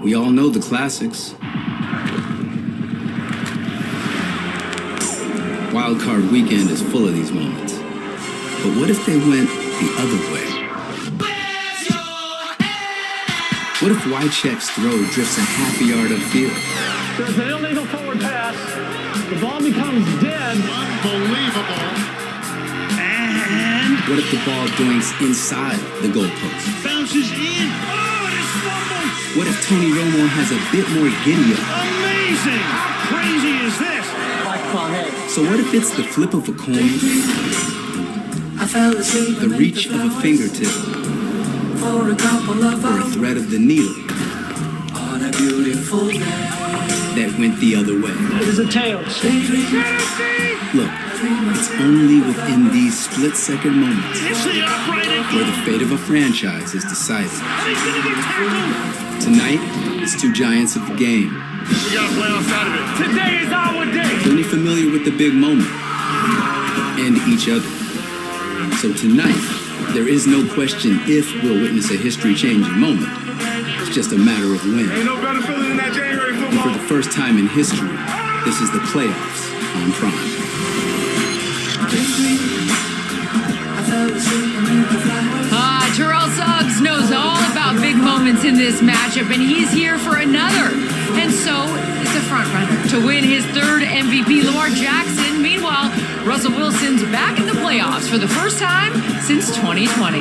We all know the classics. Wild Card weekend is full of these moments. But what if they went the other way? What if Wycheck's throw drifts a half a yard upfield? There's an illegal forward pass. The ball becomes dead. Unbelievable. And What if the ball doinks inside the goalpost? bounces in. Oh, it's fumbled. What if Tony Romo has a bit more giddy-up? Amazing. How crazy is this? So what if it's the flip of a coin, the reach of a fingertip, or a thread of the needle that went the other way? It is a tails. Look, it's only within these split-second moments It's the upright. where the fate of a franchise is decided. And he's going to get tackled. Tonight, it's two giants of the game, We gotta play outside of it. Today is our day. plenty familiar with the big moment and each other. So tonight, there is no question if we'll witness a history-changing moment. It's just a matter of when. Ain't no better feeling than that January And for football. the first time in history, this is the playoffs on Prime. Terrell Suggs knows all about big moments in this matchup, and he's here for another. And so is the front runner to win his third MVP, Lamar Jackson. Meanwhile, Russell Wilson's back in the playoffs for the first time since 2020.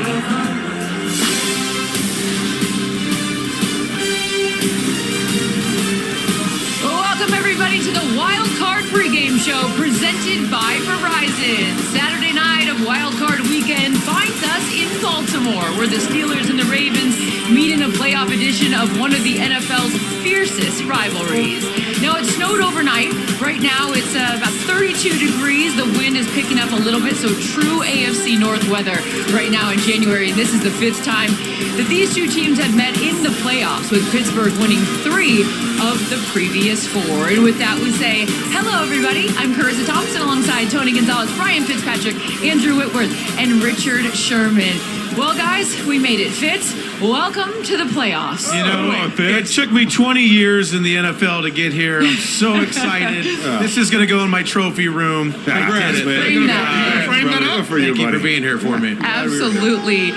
Welcome, everybody, to the Wild Card pregame show presented by Verizon. Saturday night of Wild Card weekend finds us in Baltimore, where the Steelers and the Ravens meet in a playoff edition of one of the NFL's fiercest rivalries. Now, it snowed overnight. Right now, it's about 32 degrees. The wind is picking up a little bit, so true AFC North weather right now in January. This is the fifth time that these two teams have met in the playoffs, with Pittsburgh winning 3 of the previous 4. And with that, we say, hello, everybody. I'm Carissa Thompson alongside Tony Gonzalez, Brian Fitzpatrick, Andrew Whitworth, and Richard Sherman. Well, guys, we made it. Fitz, welcome to the playoffs. You know, it took me 20 years in the NFL to get here. I'm so excited. This is going to go in my trophy room. Congrats, man. Frame that. Frame that up for you, Thank you buddy. for being here for me. Absolutely.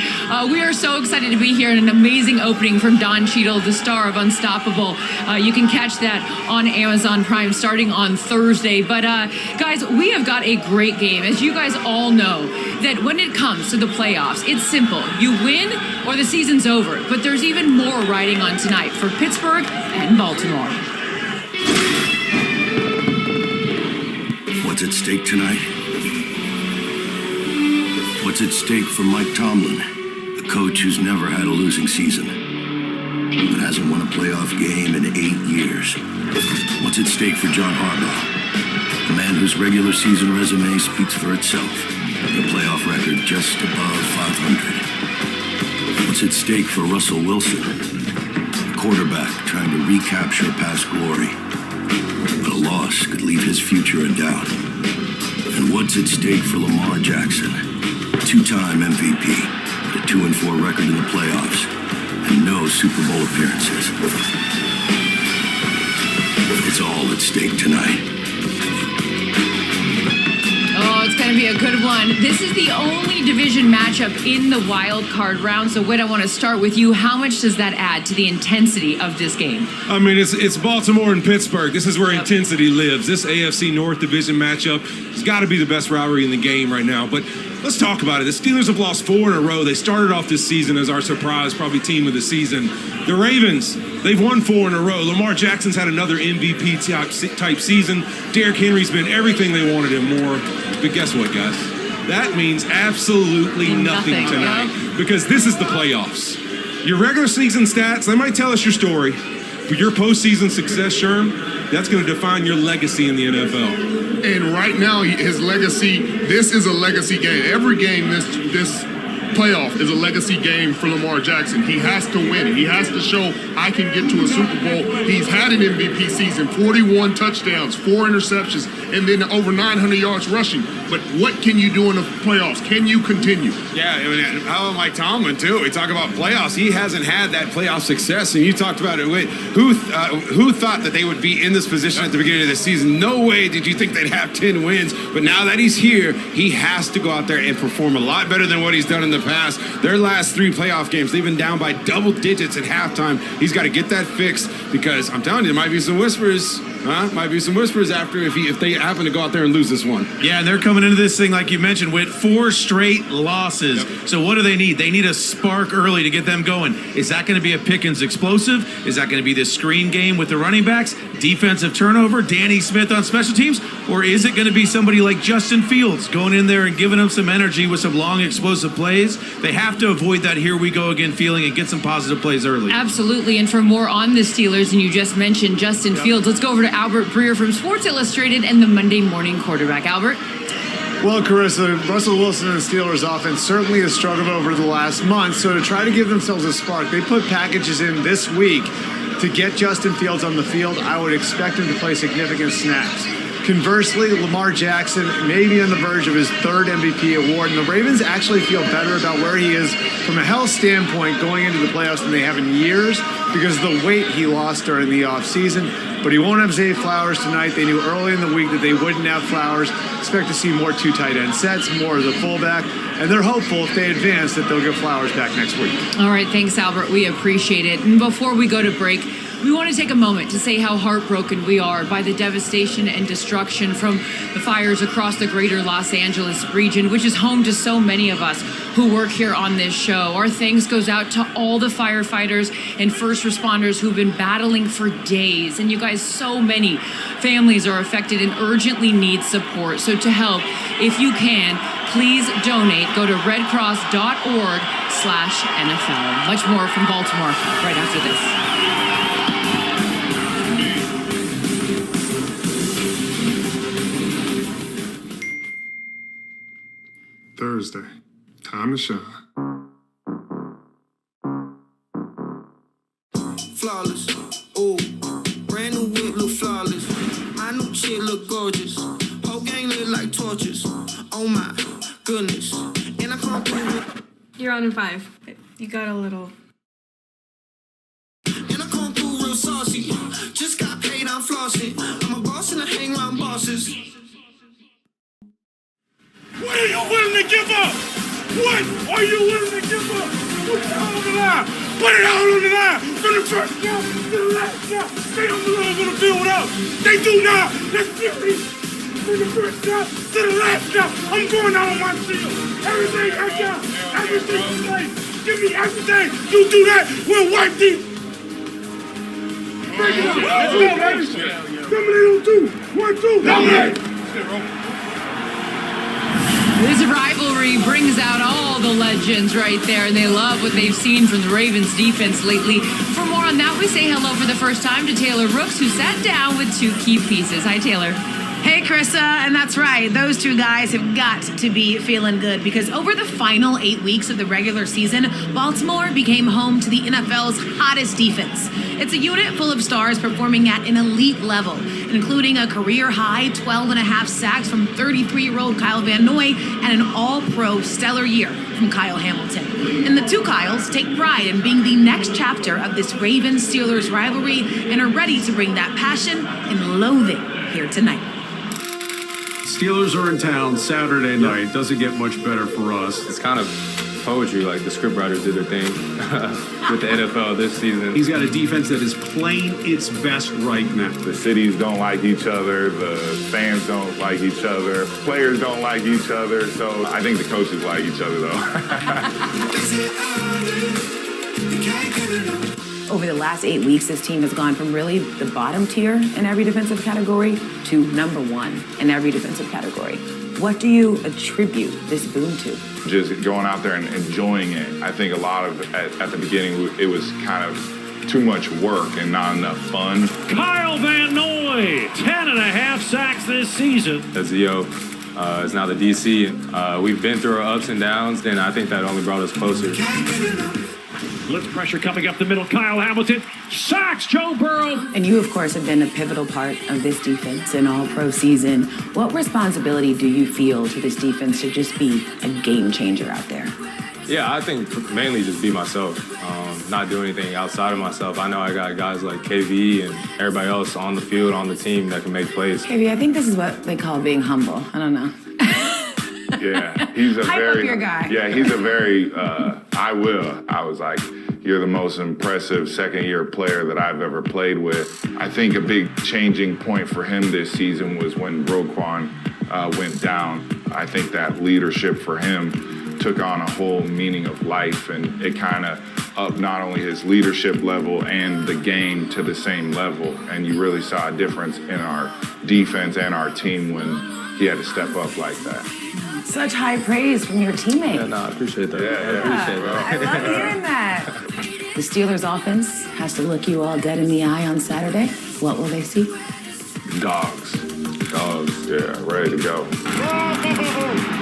We are so excited to be here in an amazing opening from Don Cheadle, the star of Unstoppable. You can catch that on Amazon Prime starting on Thursday. But guys, we have got a great game. As you guys all know, that when it comes to the playoffs, it's simple. You win or the season's over. But there's even more riding on tonight for Pittsburgh and Baltimore. What's at stake tonight? What's at stake for Mike Tomlin, a coach who's never had a losing season, but hasn't won a playoff game in 8 years? What's at stake for John Harbaugh, a man whose regular season resume speaks for itself, with a playoff record just above 500? What's at stake for Russell Wilson, a quarterback trying to recapture past glory, but a loss could leave his future in doubt? And what's at stake for Lamar Jackson, two-time MVP, with a 2-4 record in the playoffs, and no Super Bowl appearances? It's all at stake tonight. Oh, it's going to be a good one. This is the only division matchup in the wild card round. So, Whit, I want to start with you. How much does that add to the intensity of this game? I mean, it's Baltimore and Pittsburgh. This is where intensity lives. This AFC North division matchup has got to be the best rivalry in the game right now. But let's talk about it. The Steelers have lost 4 in a row. They started off this season as our surprise, probably team of the season. The Ravens, they've won 4 in a row. Lamar Jackson's had another MVP type season. Derrick Henry's been everything they wanted and more. But guess what, guys? That means absolutely nothing tonight, because this is the playoffs. Your regular season stats, they might tell us your story, but your postseason success, Sherm, that's going to define your legacy in the NFL. And right now, his legacy, this is a legacy game. Every game this playoff is a legacy game for Lamar Jackson. He has to win it. He has to show I can get to a Super Bowl. He's had an MVP season, 41 touchdowns, 4 interceptions, and then over 900 yards rushing. But what can you do in the playoffs? Can you continue? Yeah, I mean, how about Mike Tomlin, too? We talk about playoffs. He hasn't had that playoff success, and you talked about it. Wait, who thought that they would be in this position at the beginning of the season? No way did you think they'd have 10 wins. But now that he's here, he has to go out there and perform a lot better than what he's done in the past. Their last 3 playoff games, they've been down by double digits at halftime. He's got to get that fixed because I'm telling you, there might be some whispers. Might be some whispers after if they happen to go out there and lose this one. Yeah, and they're coming into this thing, like you mentioned, with 4 straight losses. Yep. So what do they need? They need a spark early to get them going. Is that going to be a Pickens explosive? Is that going to be this screen game with the running backs? Defensive turnover? Danny Smith on special teams? Or is it going to be somebody like Justin Fields going in there and giving them some energy with some long explosive plays? They have to avoid that here we go again feeling and get some positive plays early. Absolutely. And for more on the Steelers, and you just mentioned Justin Fields, let's go over to Albert Breer from Sports Illustrated and the Monday Morning Quarterback. Albert? Well, Carissa, Russell Wilson and the Steelers offense certainly has struggled over the last month, so to try to give themselves a spark, they put packages in this week to get Justin Fields on the field. I would expect him to play significant snaps. Conversely, Lamar Jackson may be on the verge of his 3rd MVP award, and the Ravens actually feel better about where he is from a health standpoint going into the playoffs than they have in years because of the weight he lost during the offseason. But he won't have Zay Flowers tonight. They knew early in the week that they wouldn't have Flowers. Expect to see more 2 tight end sets, more of the fullback, and they're hopeful if they advance that they'll get Flowers back next week. All right, thanks, Albert. We appreciate it. And before we go to break, we want to take a moment to say how heartbroken we are by the devastation and destruction from the fires across the greater Los Angeles region, which is home to so many of us who work here on this show. Our thanks goes out to all the firefighters and first responders who've been battling for days. And you guys, so many families are affected and urgently need support. So to help, if you can, please donate. Go to redcross.org/NFL. Much more from Baltimore right after this. Thursday, time to shine. Flawless, ooh, brand new whip look flawless. My new chick look gorgeous. Whole gang look like torches. Oh my goodness. And I come through with... You're on in 5. You got a little... And I come through real saucy. Just got paid, I'm flossing. I'm a boss and I hang around bosses. What are you willing to give up? What are you willing to give up? Put it all on the line. Put it all on the line. From the first down to the last down. They don't belong on the field with us. They do not. That's serious. From the first down to the last down. I'm going out on my field. Everything I got. Everything you say. Give me everything. You do that, we'll wipe these. Break it up. Let's go, baby. Dominate on 2. 1, 2. Dominate. This rivalry brings out all the legends right there, and they love what they've seen from the Ravens defense lately. For more on that, we say hello for the first time to Taylor Rooks, who sat down with 2 key pieces. Hi, Taylor. Hey, Krista, and that's right. Those 2 guys have got to be feeling good because over the final 8 weeks of the regular season, Baltimore became home to the NFL's hottest defense. It's a unit full of stars performing at an elite level, including a career-high 12.5 sacks from 33-year-old Kyle Van Noy and an all-pro stellar year from Kyle Hamilton. And the 2 Kyles take pride in being the next chapter of this Ravens-Steelers rivalry and are ready to bring that passion and loathing here tonight. Steelers are in town Saturday night. Doesn't get much better for us. It's kind of poetry, like the scriptwriters did their thing with the NFL this season. He's got a defense that is playing its best right now. The cities don't like each other. The fans don't like each other. Players don't like each other. So I think the coaches like each other, though. Over the last 8 weeks, this team has gone from really the bottom tier in every defensive category to number 1 in every defensive category. What do you attribute this boom to? Just going out there and enjoying it. I think a lot of, at the beginning, it was kind of too much work and not enough fun. Kyle Van Noy, 10.5 sacks this season. As is now the DC. We've been through our ups and downs, and I think that only brought us closer. Blitz pressure coming up the middle. Kyle Hamilton sacks Joe Burrow. And you, of course, have been a pivotal part of this defense in all-pro season. What responsibility do you feel to this defense to just be a game changer out there? Yeah, I think mainly just be myself, not do anything outside of myself. I know I got guys like KV and everybody else on the field, on the team that can make plays. KV, I think this is what they call being humble. I don't know. Yeah, he's a Hype very up your guy. Yeah, he's a very I was like, you're the most impressive second-year player that I've ever played with. I think a big changing point for him this season was when Roquan went down. I think that leadership for him took on a whole meaning of life, and it kind of upped not only his leadership level and the game to the same level. And you really saw a difference in our defense and our team when he had to step up like that. Such high praise from your teammates. Yeah, no, I appreciate that. Yeah. I appreciate that. I love hearing that. The Steelers offense has to look you all dead in the eye on Saturday. What will they see? Dogs, yeah, ready to go.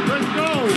Let's go.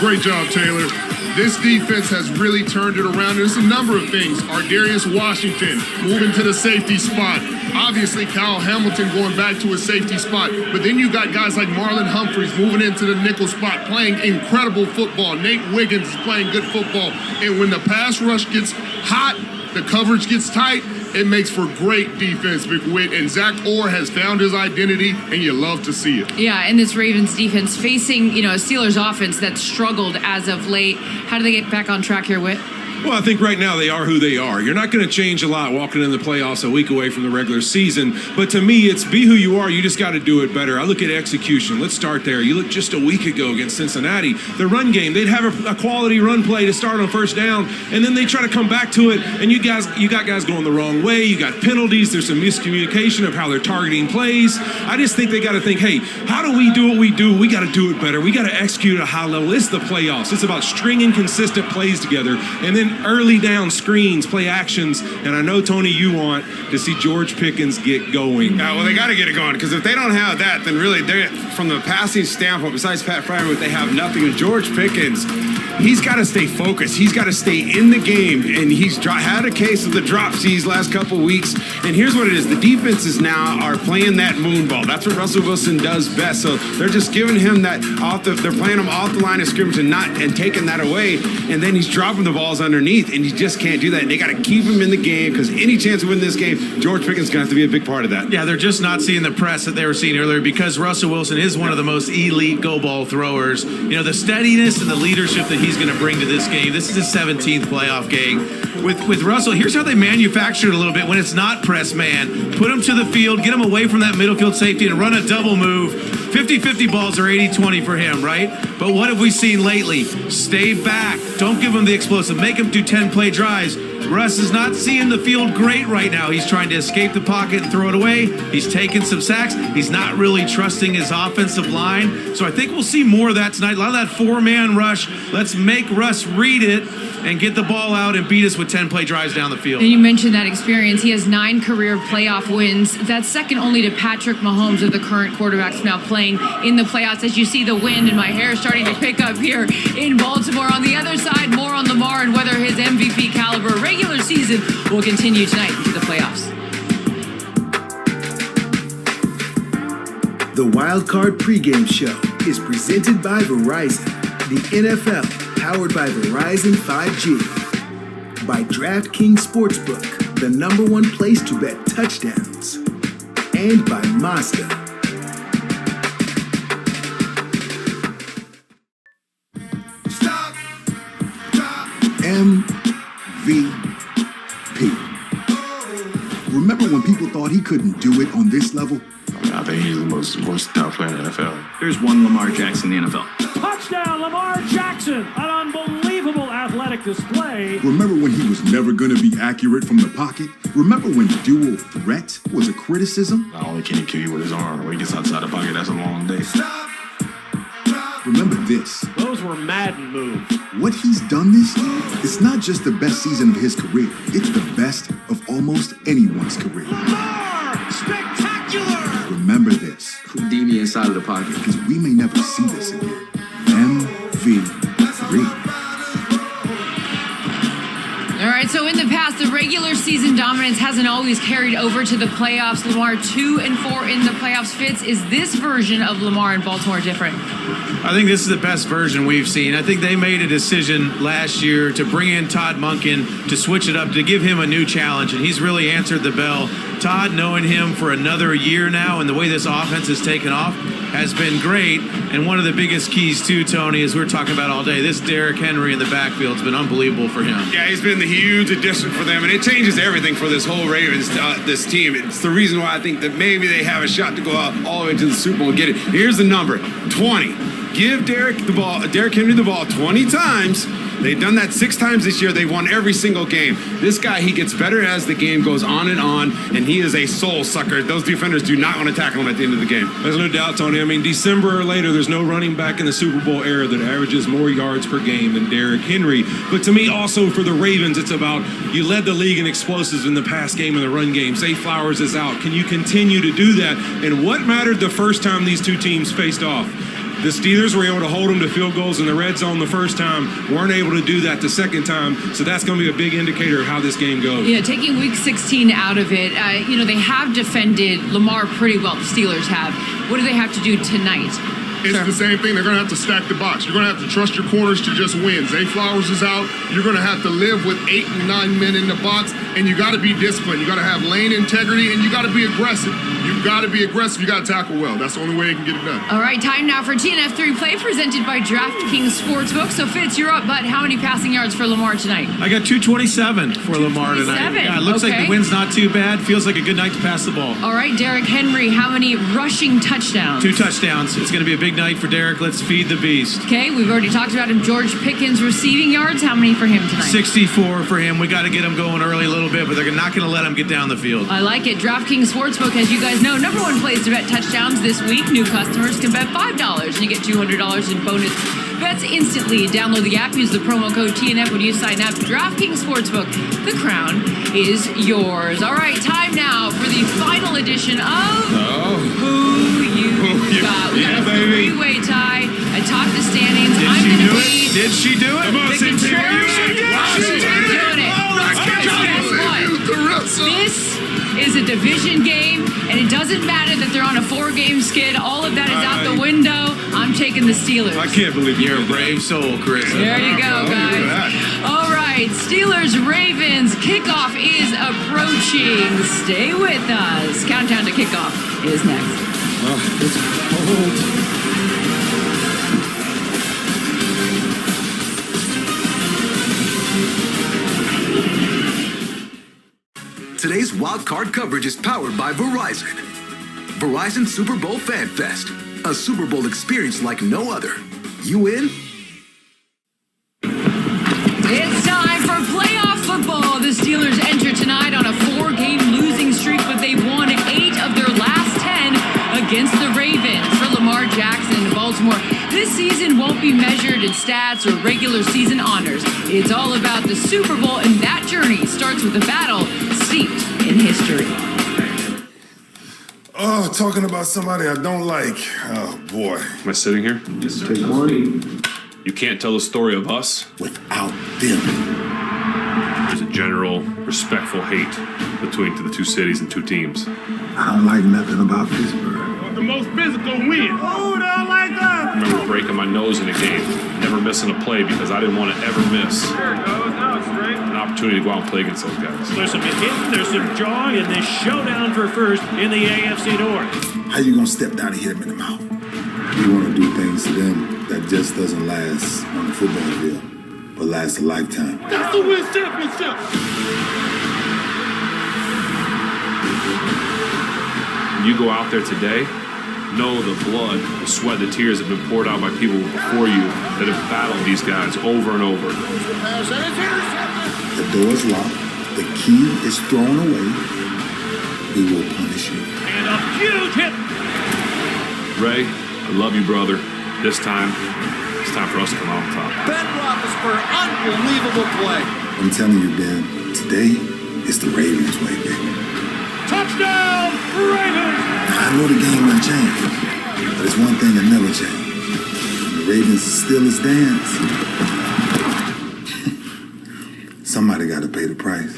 Great job, Taylor. This defense has really turned it around. There's a number of things. Ardarius Washington moving to the safety spot. Obviously, Kyle Hamilton going back to a safety spot. But then you got guys like Marlon Humphreys moving into the nickel spot, playing incredible football. Nate Wiggins is playing good football. And when the pass rush gets hot, the coverage gets tight, it makes for great defense, McWitt. And Zach Orr has found his identity, and you love to see it. Yeah, and this Ravens defense facing, a Steelers offense that struggled as of late. How do they get back on track here, Whit? Well, I think right now they are who they are. You're not going to change a lot walking in the playoffs a week away from the regular season. But to me, it's be who you are. You just got to do it better. I look at execution. Let's start there. You look just a week ago against Cincinnati. The run game, they'd have a quality run play to start on first down, and then they try to come back to it, and you got guys going the wrong way. You got penalties. There's some miscommunication of how they're targeting plays. I just think they got to think, hey, how do we do what we do? We got to do it better. We got to execute at a high level. It's the playoffs. It's about stringing consistent plays together, and then early down screens, play actions, and I know, Tony, you want to see George Pickens get going. Well, they got to get it going, because if they don't have that, then really, they're from the passing standpoint, besides Pat Freiermuth, they have nothing. And George Pickens, he's got to stay focused. He's got to stay in the game, and he's had a case of the drops these last couple weeks. And here's what it is. The defenses now are playing that moon ball. That's what Russell Wilson does best. So they're just giving him that they're playing him off the line of scrimmage and taking that away, and then he's dropping the balls underneath, and you just can't do that. And they got to keep him in the game, because any chance to win this game, George Pickens is going to have to be a big part of that. Yeah, they're just not seeing the press that they were seeing earlier, because Russell Wilson is one of the most elite go ball throwers. The steadiness and the leadership that he's going to bring to this game. This is his 17th playoff game. With Russell, here's how they manufacture it a little bit when it's not press man. Put him to the field, get him away from that middle field safety, and run a double move. 50-50 balls are 80-20 for him, right? But what have we seen lately? Stay back. Don't give him the explosive. Make him do 10-play drives. Russ is not seeing the field great right now. He's trying to escape the pocket and throw it away. He's taking some sacks. He's not really trusting his offensive line. So I think we'll see more of that tonight. A lot of that four-man rush. Let's make Russ read it and get the ball out and beat us with 10-play drives down the field. And you mentioned that experience. He has 9 career playoff wins. That's second only to Patrick Mahomes, of the current quarterbacks now playing in the playoffs. As you see the wind, and my hair starting to pick up here in Baltimore. On the other side, more on Lamar and whether his MVP caliber regular season will continue tonight into the playoffs. The Wild Card pregame show is presented by Verizon, the NFL powered by Verizon 5G. By DraftKings Sportsbook, the #1 place to bet touchdowns. And by Mazda. Stop. MVP. Remember when people thought he couldn't do it on this level? I think he's the most versatile player in the NFL. There's one Lamar Jackson in the NFL. Touchdown, Lamar Jackson. An unbelievable athletic display. Remember when he was never going to be accurate from the pocket? Remember when dual threat was a criticism? Not only can he kill you with his arm, when he gets outside the pocket, that's a long day. Remember this. Those were Madden moves. What he's done this year, it's not just the best season of his career. It's the best of almost anyone's career. Lamar! Spectacular! Remember this. Houdini inside of the the pocket. Because we may never see this again. MV3. All right, so in the past, the regular season dominance hasn't always carried over to the playoffs. Lamar 2-4 in the playoffs. Fitz, is this version of Lamar in Baltimore different? I think this is the best version we've seen. I think they made a decision last year to bring in Todd Monken, to switch it up, to give him a new challenge, and he's really answered the bell. Todd, knowing him for another year now and the way this offense has taken off, has been great. And one of the biggest keys too, Tony, as we're talking about all day, this Derrick Henry in the backfield has been unbelievable for him. Yeah, he's been the huge addition for them, and it changes everything for this whole Ravens, this team. It's the reason why I think that maybe they have a shot to go out all the way to the Super Bowl and get it. Here's the number, 20. Give Derrick Henry the ball 20 times. They've done that 6 times this year. They've won every single game. This guy, he gets better as the game goes on, and he is a soul sucker. Those defenders do not want to tackle him at the end of the game. There's no doubt, Tony. I mean, December or later, there's no running back in the Super Bowl era that averages more yards per game than Derrick Henry. But to me, also for the Ravens, it's about you led the league in explosives in the pass game and the run game. Zay Flowers is out. Can you continue to do that? And what mattered the first time these two teams faced off? The Steelers were able to hold them to field goals in the red zone the first time, weren't able to do that the second time, so that's going to be a big indicator of how this game goes. Yeah, taking Week 16 out of it, they have defended Lamar pretty well, the Steelers have. What do they have to do tonight? It's the same thing. They're going to have to stack the box. You're going to have to trust your corners to just win. Zay Flowers is out. You're going to have to live with 8 and 9 men in the box, and you got to be disciplined. You got to have lane integrity, and you got to be aggressive. You've got to be aggressive. You got to tackle well. That's the only way you can get it done. All right, time now for TNF3 play presented by DraftKings Sportsbook. So, Fitz, you're up, but how many passing yards for Lamar tonight? I got 227 for Lamar tonight. Yeah, it looks like the wind's not too bad. Feels like a good night to pass the ball. All right, Derrick Henry, how many rushing touchdowns? 2 touchdowns. It's going to be a big night for Derrick. Let's feed the beast. Okay, we've already talked about him. George Pickens receiving yards. How many for him tonight? 64 for him. We got to get him going early a little bit, but they're not going to let him get down the field. I like it. DraftKings Sportsbook, as you guys know, #1 place to bet touchdowns this week. New customers can bet $5 and you get $200 in bonus bets instantly. Download the app, use the promo code TNF when you sign up. DraftKings Sportsbook, the crown is yours. All right, time now for the final edition of Who You Got. We got a three-way tie atop the standings. I'm going to be... Did she do it? The contrarian. I'm doing it. This is a division game, and it doesn't matter that they're on a 4-game skid. All of that is out the window. I'm taking the Steelers. I can't believe you're a brave soul, Chris. There you go, guys. All right, Steelers-Ravens kickoff is approaching. Stay with us. Countdown to kickoff is next. It's cold. Today's Wild Card coverage is powered by Verizon. Verizon Super Bowl Fan Fest, a Super Bowl experience like no other. You in? It's time for playoff football. The Steelers enter tonight on a 4-game losing streak, but they've won 8 of their last 10 against the Ravens. For Lamar Jackson in Baltimore, this season won't be measured in stats or regular season honors. It's all about the Super Bowl, and that journey starts with a battle steeped in history. Oh, talking about somebody I don't like. Oh, boy. Am I sitting here? Yes, sir. Take one. You can't tell the story of us without them. There's a general, respectful hate between the two cities and two teams. I don't like nothing about Pittsburgh. The most physical win. Oh, don't like that. I remember breaking my nose in a game, never missing a play because I didn't want to ever miss an opportunity to go out and play against those guys. There's some hitting, there's some jawing in this showdown for first in the AFC North. How you gonna step down and hit him in the mouth? You want to do things to them that just doesn't last on the football field, but lasts a lifetime. That's the win championship. You go out there today, know the blood, the sweat, the tears have been poured out by people before you that have battled these guys over and over. The door is locked. The key is thrown away. We will punish you. And a huge hit. Ray, I love you, brother. This time, it's time for us to come out on top. Ben Roethlisberger, unbelievable play. I'm telling you, Ben, today is the Ravens way, baby. Touchdown, Ravens! I know the game done changed, But it's one thing that never changed. When the Ravens Steelers dance, somebody got to pay the price.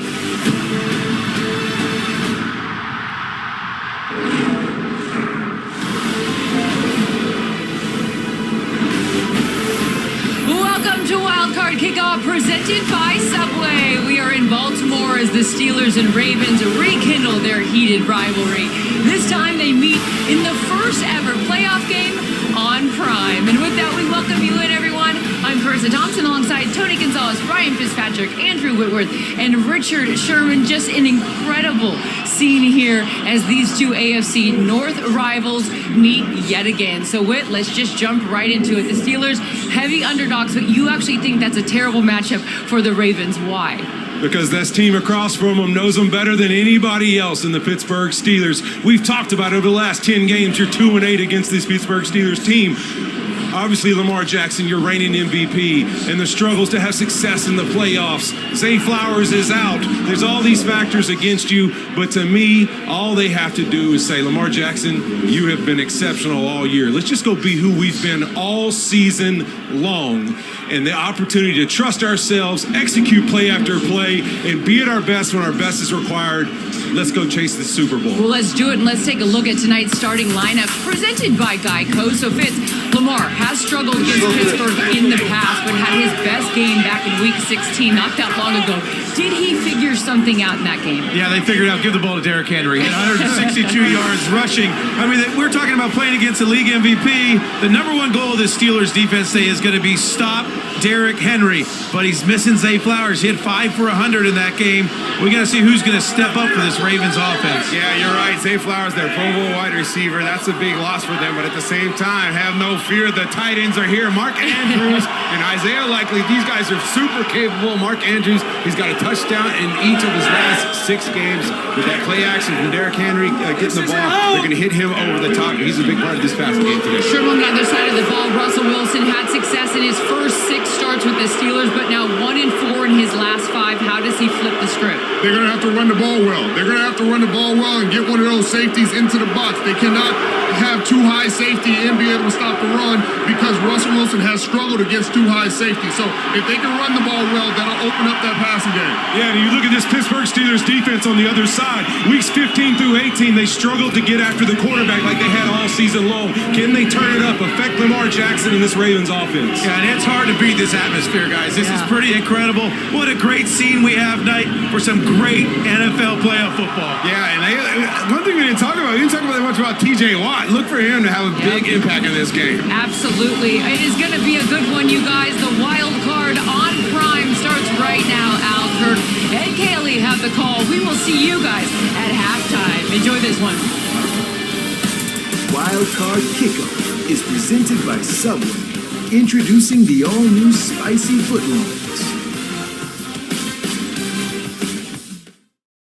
Welcome to Wildcard Kickoff presented by Subway. We are in Baltimore as the Steelers and Ravens rekindle their heated rivalry. This time they meet in the first ever playoff game on Prime. And with that, we welcome you in, everyone. I'm Carissa Thompson alongside Tony Gonzalez, Brian Fitzpatrick, Andrew Whitworth, and Richard Sherman. Just an incredible scene here as these two AFC North rivals meet yet again. So, Whit, let's just jump right into it. The Steelers, heavy underdogs, but you actually think that's a terrible matchup for the Ravens. Why? Because this team across from them knows them better than anybody else in the Pittsburgh Steelers. We've talked about over the last 10 games, you're 2-8 against this Pittsburgh Steelers team. Obviously, Lamar Jackson, your reigning MVP, and the struggles to have success in the playoffs. Zay Flowers is out. There's all these factors against you, but to me, all they have to do is say, Lamar Jackson, you have been exceptional all year. Let's just go be who we've been all season long. And the opportunity to trust ourselves, execute play after play, and be at our best when our best is required. Let's go chase the Super Bowl. Well, let's do it, and let's take a look at tonight's starting lineup presented by Geico. So, Fitz, Lamar has struggled against Pittsburgh in the past, but had his best game back in Week 16 not that long ago. Did he figure something out in that game? Yeah, they figured out, give the ball to Derrick Henry. 162 yards rushing. I mean, we're talking about playing against the league MVP. The number one goal of the Steelers defense today is going to be stop Derrick Henry. But he's missing Zay Flowers. He had 5 for 100 in that game. We got to see who's going to step up for this Ravens offense. Yeah, you're right. Zay Flowers, their Pro Bowl wide receiver. That's a big loss for them. But at the same time, have no fear. The tight ends are here. Mark Andrews and Isaiah Likely. These guys are super capable. Mark Andrews, he's got a touchdown in each of his last 6 games. With that play action from Derrick Henry getting the ball, they're going to hit him over the top. He's a big part of this passing game today. Sure, on the other side of the ball, Russell Wilson had success in his first 6 starts with the Steelers, but now 1-4 in his last 5. How does he flip the script? They're going to have to run the ball well. They're going to have to run the ball well and get one of those safeties into the box. They cannot have too high safety and be able to stop the run because Russell Wilson has struggled against too high safety. So if they can run the ball well, that'll open up that passing game. Yeah, and you look at this Pittsburgh Steelers defense on the other side. Weeks 15 through 18, they struggled to get after the quarterback like they had all season long. Can they turn it up, affect Lamar Jackson in this Ravens offense? Yeah, and it's hard to beat this atmosphere, guys. This is pretty incredible. What a great scene we have tonight for some great NFL playoff football. Yeah, and one thing we didn't talk about, that much about TJ Watt. Look for him to have a big impact in this game. Absolutely. It is going to be a good one, you guys. The Wild Card on Prime starts right now. Al Kirk and Kaylee have the call. We will see you guys at halftime. Enjoy this one. Wild Card Kickoff is presented by Subway. Introducing the all-new spicy footlong.